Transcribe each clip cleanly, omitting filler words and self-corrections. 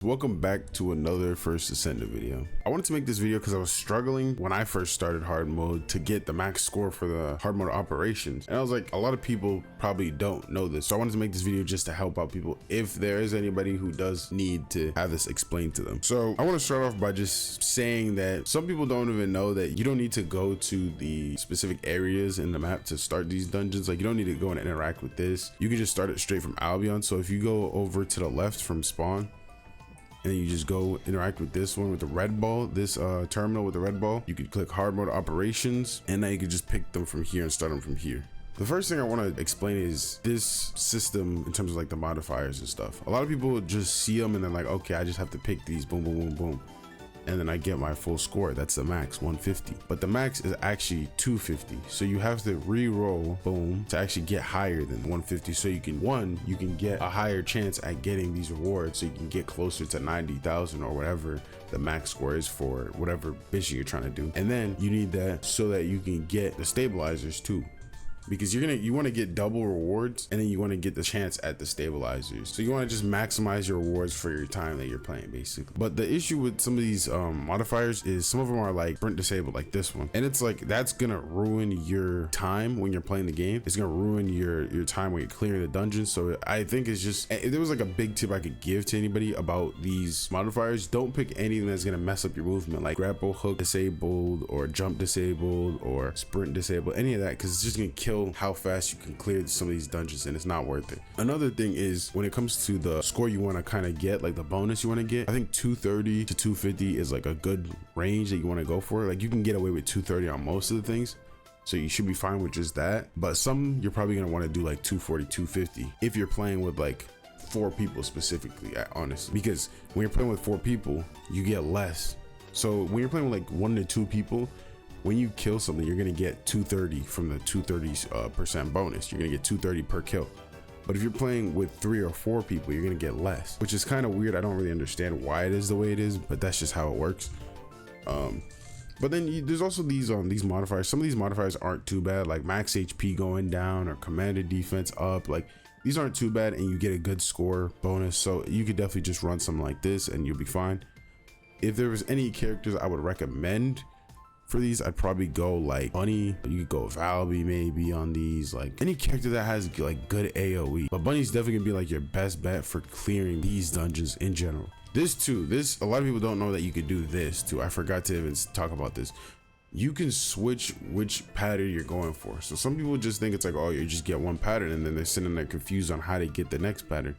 Welcome back to another first Descendant video. I wanted to make this video because I was struggling when I first started hard mode to get the max score for the hard mode operations, and I was like, a lot of people probably don't know this, so I wanted to make this video just to help out people if there is anybody who does need to have this explained to them. So I want to start off by just saying that some people don't even know that you don't need to go to the specific areas in the map to start these dungeons. Like, you don't need to go and interact with this. You can just start it straight from Albion. So if you go over to the left from spawn, and then you just go interact with this one with the red ball, this terminal with the red ball, you could click hard mode operations, and now you could just pick them from here and start them from here. The first thing I want to explain is this system in terms of like the modifiers and stuff. A lot of people just see them and they're like, okay, I just have to pick these, boom, boom, boom, boom, and then I get my full score. That's the max, 150. But the max is actually 250. So you have to re-roll, boom, to actually get higher than 150. So you can get a higher chance at getting these rewards. So you can get closer to 90,000 or whatever the max score is for whatever mission you're trying to do. And then you need that so that you can get the stabilizers too, because you want to get double rewards, and then you want to get the chance at the stabilizers. So you want to just maximize your rewards for your time that you're playing, basically. But the issue with some of these modifiers is some of them are like sprint disabled, like this one, and it's like that's gonna ruin your time when you're playing the game. It's gonna ruin your time when you're clearing the dungeon. So I think it's just, if there was like a big tip I could give to anybody about these modifiers, don't pick anything that's gonna mess up your movement, like grapple hook disabled or jump disabled or sprint disabled, any of that, because it's just gonna kill how fast you can clear some of these dungeons, and it's not worth it. Another thing is, when it comes to the score you want to kind of get, like the bonus you want to get, I think 230 to 250 is like a good range that you want to go for. Like, you can get away with 230 on most of the things, so you should be fine with just that. But some you're probably going to want to do like 240, 250 if you're playing with like 4 people specifically, honestly, because when you're playing with 4 people you get less. So when you're playing with like 1 to 2 people, when you kill something, you're gonna get 230 from the 230% bonus. You're gonna get 230 per kill. But if you're playing with 3 or 4 people, you're gonna get less, which is kind of weird. I don't really understand why it is the way it is, but that's just how it works. But then there's also these modifiers. Some of these modifiers aren't too bad, like max HP going down or commander defense up. Like, these aren't too bad, and you get a good score bonus. So you could definitely just run something like this and you'll be fine. If there was any characters I would recommend for these, I'd probably go like Bunny. You could go Valby maybe on these, like any character that has like good AoE. But Bunny's definitely gonna be like your best bet for clearing these dungeons in general. This too, a lot of people don't know that you could do this too. I forgot to even talk about this. You can switch which pattern you're going for. So some people just think it's like, oh, you just get one pattern, and then they're sitting there confused on how to get the next pattern.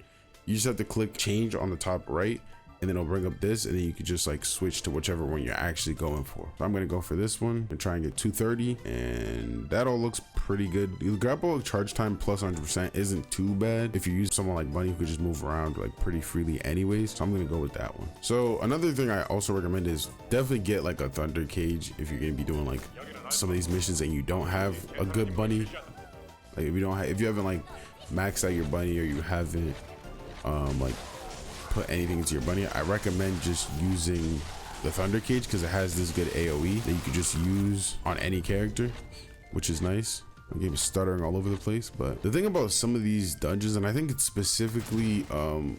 You just have to click change on the top right, and then it'll bring up this, and then you can just like switch to whichever one you're actually going for. So I'm gonna go for this one and try and get 230, and that all looks pretty good. The grapple charge time plus 100% isn't too bad if you use someone like Bunny who could just move around like pretty freely anyways. So I'm gonna go with that one. So another thing I also recommend is definitely get like a thunder cage if you're gonna be doing like some of these missions and you don't have a good Bunny. Like, if you haven't like maxed out your Bunny, or you haven't like put anything into your Bunny, I recommend just using the thunder cage, because it has this good AoE that you could just use on any character, which is nice. I'm getting stuttering all over the place. But the thing about some of these dungeons, and I think it's specifically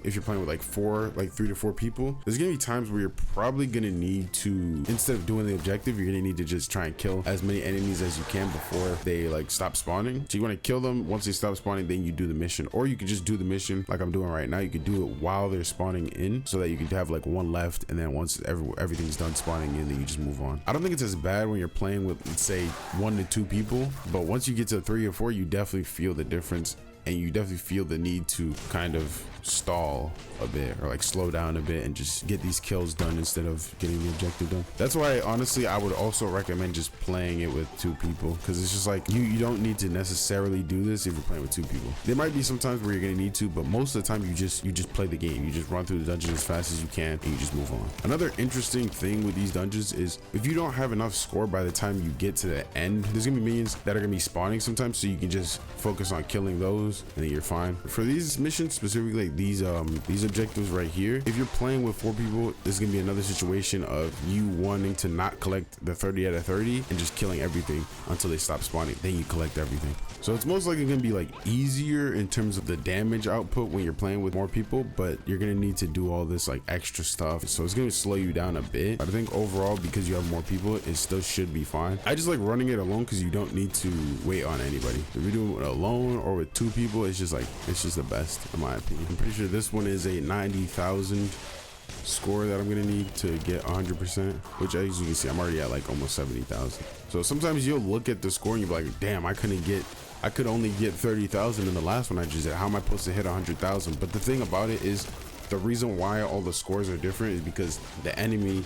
if you're playing with like 3 to 4 people, there's gonna be times where you're probably gonna need to, instead of doing the objective, you're gonna need to just try and kill as many enemies as you can before they like stop spawning. So you want to kill them. Once they stop spawning, then you do the mission, or you could just do the mission like I'm doing right now. You could do it while they're spawning in, so that you could have like one left, and then once everything's done spawning in, then you just move on. I don't think it's as bad when you're playing with, let's say, 1 to 2 people, but once you get to 3 or 4, you definitely feel the difference, and you definitely feel the need to kind of stall a bit, or like slow down a bit, and just get these kills done instead of getting the objective done. That's why honestly I would also recommend just playing it with 2 people, because it's just like you don't need to necessarily do this if you're playing with 2 people. There might be some times where you're gonna need to, but most of the time you just play the game. You just run through the dungeon as fast as you can, and you just move on. Another interesting thing with these dungeons is, if you don't have enough score by the time you get to the end, there's gonna be minions that are gonna be spawning sometimes, so you can just focus on killing those those, and then you're fine. For these missions specifically, like these objectives right here, if you're playing with 4 people, this is gonna be another situation of you wanting to not collect the 30 out of 30 and just killing everything until they stop spawning, then you collect everything. So it's most likely gonna be like easier in terms of the damage output when you're playing with more people, but you're gonna need to do all this like extra stuff, so it's gonna slow you down a bit. But I think overall, because you have more people, it still should be fine. I just like running it alone because you don't need to wait on anybody. If you're doing it alone or with 2 people, it's just the best in my opinion. I'm pretty sure this one is a 90,000 score that I'm gonna need to get 100%, which as you can see, I'm already at like almost 70,000. So sometimes you'll look at the score and you'll be like, damn, I could only get 30,000 in the last one I just did. How am I supposed to hit 100,000? But the thing about it is, the reason why all the scores are different is because the enemy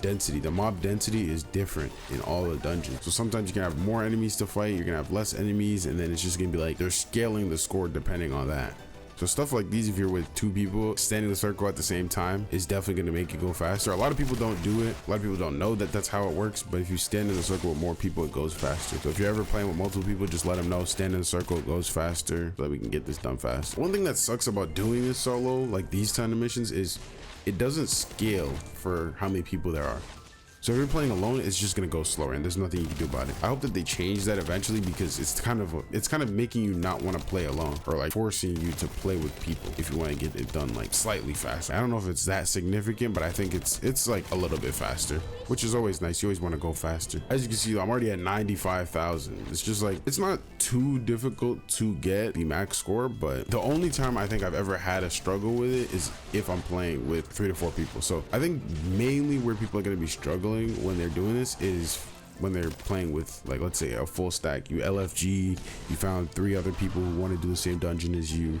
density, the mob density is different in all the dungeons. So sometimes you can have more enemies to fight, you're gonna have less enemies, and then it's just gonna be like they're scaling the score depending on that. So stuff like these, if you're with 2 people standing in the circle at the same time, is definitely going to make it go faster. A lot of people don't do it. A lot of people don't know that that's how it works, but if you stand in the circle with more people, it goes faster. So if you're ever playing with multiple people, just let them know, stand in the circle, it goes faster, so that we can get this done fast. One thing that sucks about doing this solo, like these kind of missions, is it doesn't scale for how many people there are. So if you're playing alone, it's just gonna go slower, and there's nothing you can do about it. I hope that they change that eventually, because it's kind of making you not want to play alone, or like forcing you to play with people if you want to get it done like slightly faster. I don't know if it's that significant, but I think it's like a little bit faster, which is always nice. You always want to go faster. As you can see, I'm already at 95,000. It's just like, it's not too difficult to get the max score, but the only time I think I've ever had a struggle with it is if I'm playing with 3 to 4 people. So I think mainly where people are going to be struggling when they're doing this is when they're playing with, like, let's say a full stack. You LFG, you found 3 other people who want to do the same dungeon as you,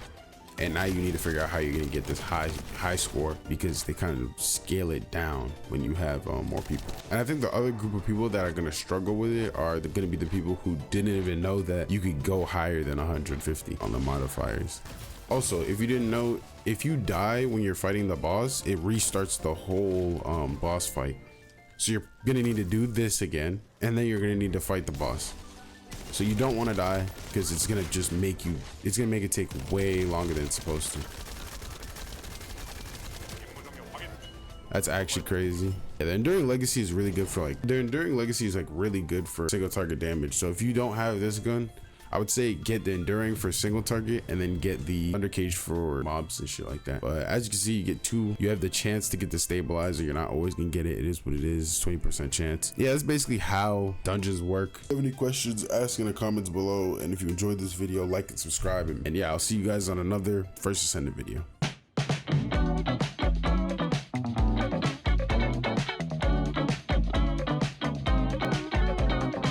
and now you need to figure out how you're going to get this high score, because they kind of scale it down when you have more people. And I think the other group of people that are going to struggle with it are going to be the people who didn't even know that you could go higher than 150 on the modifiers. Also, if you didn't know, if you die when you're fighting the boss, it restarts the whole boss fight. So you're gonna need to do this again, and then you're gonna need to fight the boss. So you don't want to die, because it's gonna just make it take way longer than it's supposed to. That's actually crazy. Yeah, the Enduring Legacy is really good for really good for single target damage. So if you don't have this gun, I would say get the Enduring for single target, and then get the Undercage for mobs and shit like that. But as you can see, you get 2. You have the chance to get the Stabilizer. You're not always gonna get it. It is what it is. 20% chance. Yeah, that's basically how dungeons work. If you have any questions, ask in the comments below. And if you enjoyed this video, like and subscribe. And yeah, I'll see you guys on another First Descendant video.